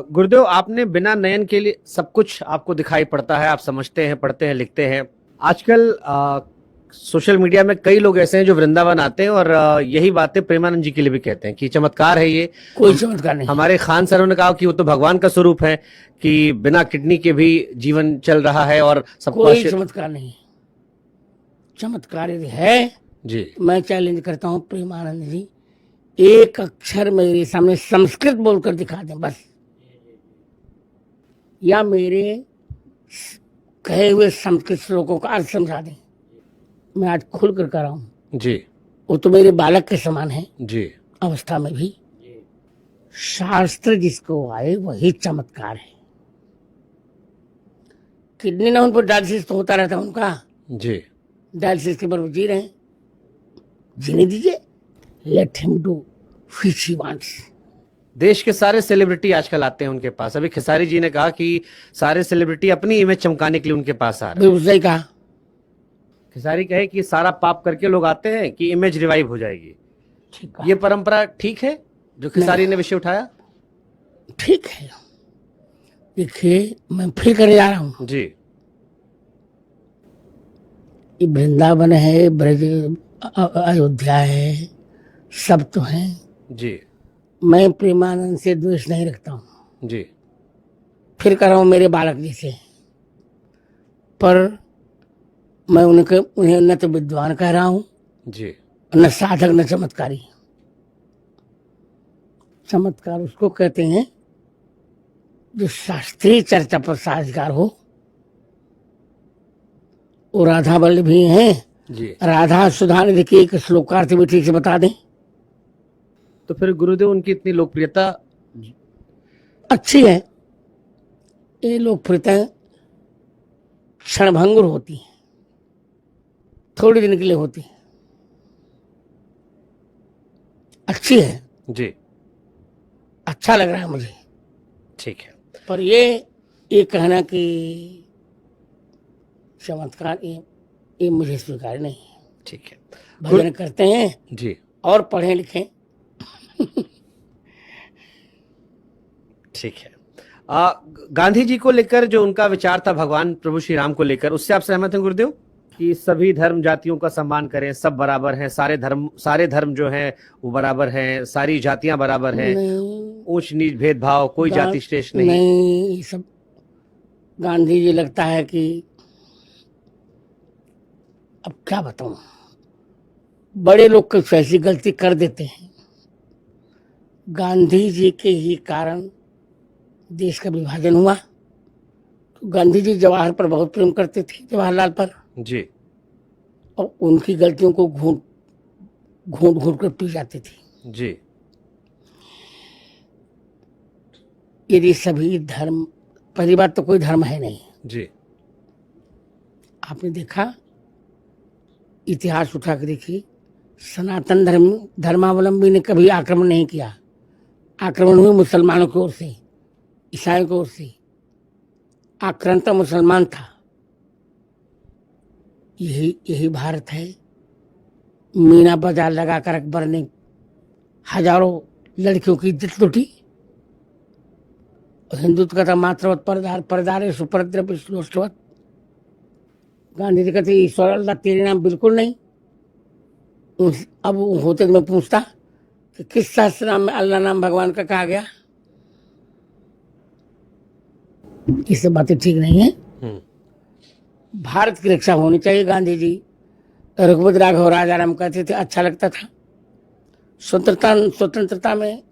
गुरुदेव, आपने बिना नयन के लिए सब कुछ आपको दिखाई पड़ता है, आप समझते हैं, पढ़ते हैं, लिखते हैं। आजकल सोशल मीडिया में कई लोग ऐसे हैं जो वृंदावन आते हैं और यही बातें प्रेमानंद जी के लिए भी कहते हैं कि चमत्कार है ये। कोई चमत्कार नहीं। हमारे खान सरों ने कहा कि वो तो भगवान का स्वरूप है, कि बिना किडनी के भी जीवन चल रहा है और सबको कोई चमत्कार नहीं। चमत्कार यदि है जी, मैं चैलेंज करता हूँ प्रेमानंद जी, एक अक्षर मेरे सामने संस्कृत बोलकर दिखा दें बस, या मेरे कहे हुए संस्कृत श्लोकों का अर्थ समझा दें। मैं आज खुल कर रहा हूँ जी, वो तो मेरे बालक के समान है जी, अवस्था में भी। शास्त्र जिसको आए वही चमत्कार है। किडनी ना उन पर डायलिसिस तो होता रहता है उनका, जी, डायलिसिस के पर वो जी रहे हैं, जीने दीजिए, let him do which he wants. देश के सारे सेलिब्रिटी आजकल आते हैं उनके पास। अभी खेसारी जी ने कहा कि सारे सेलिब्रिटी अपनी इमेज चमकाने के लिए उनके पास आ रहे हैं। बिल्कुल सही कहा। खेसारी कहे कि सारा पाप करके लोग आते हैं कि इमेज रिवाइव हो जाएगी। ठीक कहा। ये परंपरा ठीक है जो खेसारी ने विषय उठाया? ठीक है। देखिए मैं फिर करे जा रहा हूँ, जी, ये वृंदावन है, ब्रज अयोध्या है, सब तो है। जी, मैं प्रेमानंद से द्वेष नहीं रखता हूँ, जी, फिर कर रहा हूँ मेरे बालक जैसे, पर मैं उन्हें न तो विद्वान कह रहा हूँ, जी, न साधक, न चमत्कारी। चमत्कार उसको कहते हैं जो शास्त्रीय चर्चा पर साझगार हो। वो राधा वल्लभ भी हैं, जी। राधा सुधा निधि की एक श्लोकार्थ भी ठीक से बता दें। तो फिर गुरुदेव उनकी इतनी लोकप्रियता अच्छी है। ये लोकप्रियता क्षणभंगुर होती है, थोड़ी दिन के लिए होती है, अच्छी है, जी, अच्छा लग रहा है मुझे। ठीक है। पर ये कहना कि चमत्कार, ये मुझे स्वीकार नहीं है। ठीक है। भजन करते हैं जी, और पढ़े लिखें। ठीक है। गांधी जी को लेकर जो उनका विचार था भगवान प्रभु श्री राम को लेकर, उससे आप सहमत हैं गुरुदेव कि सभी धर्म जातियों का सम्मान करें, सब बराबर हैं, सारे धर्म जो हैं वो बराबर हैं, सारी जातियां बराबर हैं, ऊंच नीच भेदभाव, कोई जाति श्रेष्ठ नहीं? नहीं, ये सब गांधी जी लगता है कि अब क्या बताऊं, बड़े लोग कुछ ऐसी गलती कर देते हैं। गांधी जी के ही कारण देश का विभाजन हुआ। तो गांधी जी जवाहर पर बहुत प्रेम करते थे, जवाहरलाल पर, जी, और उनकी गलतियों को घूंट घूंट कर पी जाते थे। जी, यदि सभी धर्म, पहली बात तो कोई धर्म है नहीं। जी, आपने देखा, इतिहास उठा के देखिए, सनातन धर्मावलंबी ने कभी आक्रमण नहीं किया। आक्रमण हुए मुसलमानों की ओर से, ईसाइयों की ओर से। आक्रांता मुसलमान था। यही भारत है। मीना बाजार लगाकर अकबर ने हजारों लड़कियों की इज्जत लूटी। हिंदुत्व का था मात्रवत परदारे सुपरद्रव्य श्लोष्टवत। गांधी जी कहते ईश्वर अल्लाह तेरे नाम बिल्कुल नहीं। अब होते तो मैं पूछता कि किस शास्त्र नाम में अल्लाह नाम भगवान का कहा गया? ये सब बातें ठीक नहीं है। भारत की रक्षा होनी चाहिए। गांधी जी रघुपति राघव राजाराम कहते थे, अच्छा लगता था। स्वतंत्रता में